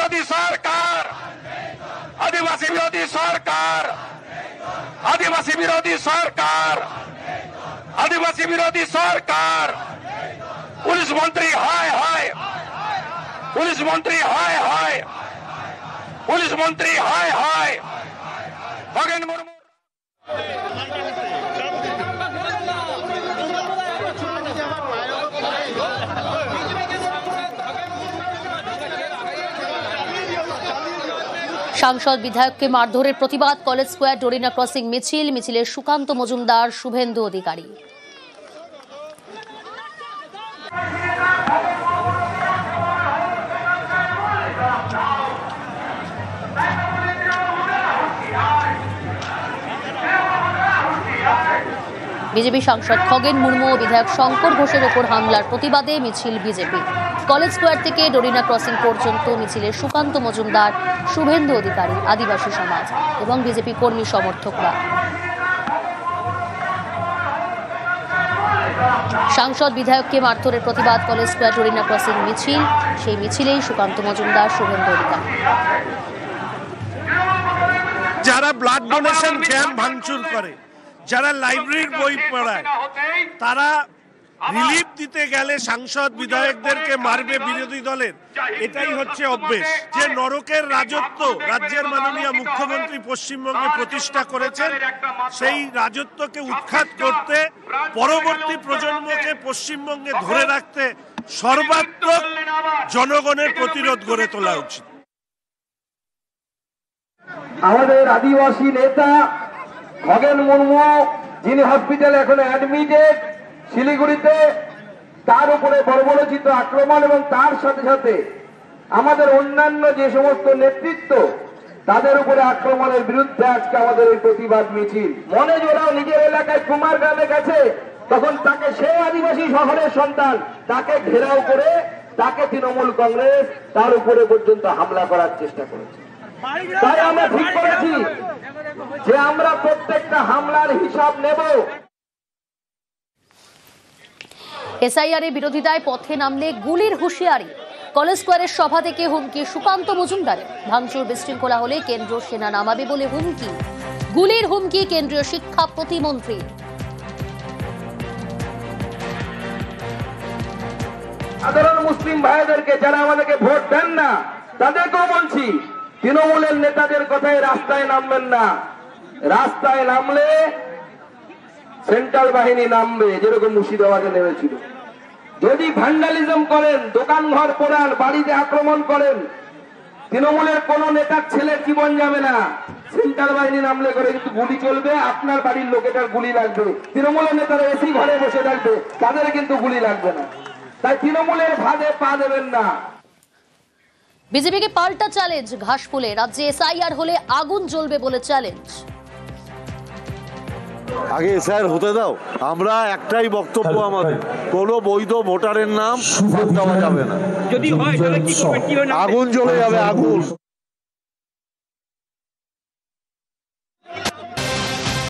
বিরোধী সরকার, আদিবাসী বিরোধী সরকার, আদিবাসী বিরোধী সরকার, আদিবাসী বিরোধী সরকার। পুলিশ মন্ত্রী হায় হায়, পুলিশ মন্ত্রী হায় হায়, পুলিশ মন্ত্রী হায় হায়। খগেন মুর্মু সাংসদ বিধায়ককে মারধরের প্রতিবাদ কলেজ স্কোয়ার ডোরিনা ক্রসিং মিছিলে সুকান্ত মজুমদার, শুভেন্দু অধিকারী। বিজেপি সাংসদ খগেন মুর্মু ও বিধায়ক শঙ্কর ঘোষের ওপর হামলার প্রতিবাদে মিছিল বিজেপি। কলেজ স্কোয়ার থেকে ডোরিনা ক্রসিং পর্যন্ত মিছিলে সুকান্ত মজুমদার, শুভেন্দু অধিকারী, আদিবাসী সমাজ এবং বিজেপি কর্মী সমর্থকরা। সাংসদ বিধায়ককে মারধরের প্রতিবাদ কলেজ স্কোয়ার ডোরিনা ক্রসিং মিছিল, সেই মিছিলেই সুকান্ত মজুমদার, শুভেন্দু অধিকারী। যারা ব্লাড ডোনেশন ক্যাম্প ভাঙচুর করে, যারা লাইব্রেরির বই পড়ায়, তারা রিলিফ দিতে গেলে সাংসদ বিধায়কদেরকে মারবে বিরোধী দলের, এটাই হচ্ছে অভ্যেস। যে নরকের রাজত্ব রাজ্যের মাননীয় মুখ্যমন্ত্রী পশ্চিমবঙ্গে প্রতিষ্ঠা করেছেন, সেই রাজত্বকে উৎখাত করতে, পরবর্তী প্রজন্মকে পশ্চিমবঙ্গে ধরে রাখতে সর্বাত্মক জনগণের প্রতিরোধ গড়ে তোলা উচিত। আমাদের আদিবাসী নেতা খগেন মুর্মু, যিনি হসপিটালে এখন অ্যাডমিটেড শিলিগুড়িতে, তার উপরে বর্বরচিত আক্রমণ এবং তার সাথে সাথে আমাদের অন্যান্য যে সমস্ত নেতৃত্ব, তাদের উপরে আক্রমণের বিরুদ্ধে আজকে আমাদের এই প্রতিবাদ মিছিল। মনে জোরাও নিজের এলাকায় কুমার গ্রামে গেছে, তখন তাকে সে আদিবাসী শহরের সন্তান, তাকে ঘেরাও করে তাকে তৃণমূল কংগ্রেস তার উপরে পর্যন্ত হামলা করার চেষ্টা করেছে। তাই আমরা ঠিক করেছি যে আমরা প্রত্যেকটা হামলার হিসাব নেব। এসআইআর এর বিরোধিতায় পথে নামলে গুলির হুঁশিয়ারি। কলেজ স্কোয়ারের সভা থেকে হুমকি সুকান্ত মজুমদারের। ভাঙচুর বিশৃঙ্খলা হলে কেন্দ্র সেনা নামাবে বলে হুমকি। গুলির হুমকি কেন্দ্রীয় শিক্ষা প্রতিমন্ত্রী। সাধারণ মুসলিম ভাইদেরকে, যারা আমাদেরকে ভোট দেন না, তাদেরকেও বলছি, তৃণমূলের নেতাদের কথায় রাস্তায় নামবেন না। রাস্তায় নামলে সেন্ট্রাল বাহিনী নামবে, যেরকম মুর্শিদাবাদে নেমেছিল। যদি ভ্যান্ডালিজম করেন, দোকান ঘর পোড়ান, বাড়িতে আক্রমণ করেন, তৃণমূলের কোন নেতার ছেলের জীবন যাবে না। সেন্ট্রাল বাহিনী নামলে করে কিন্তু গুলি চলবে, আপনার বাড়ির লোকেটার গুলি লাগবে। তৃণমূলের নেতারা এসি ঘরে বসে থাকবে, তাদের কিন্তু গুলি লাগবে না। তাই তৃণমূলের ভাগে পা দেবেন না। বিজেপিকে পাল্টা চ্যালেঞ্জ ঘাসফুলে। রাজ্যে এসআইআর হলে আগুন জ্বলবে বলে চ্যালেঞ্জ। আগে এসআইআর হতে দাও। আমরা একটাই বক্তব্য, আমাদের কোনো বৈধ ভোটারের নাম দেওয়া যাবে না। যদি হয় তাহলে কি করবে? আগুন জ্বলে যাবে, আগুন।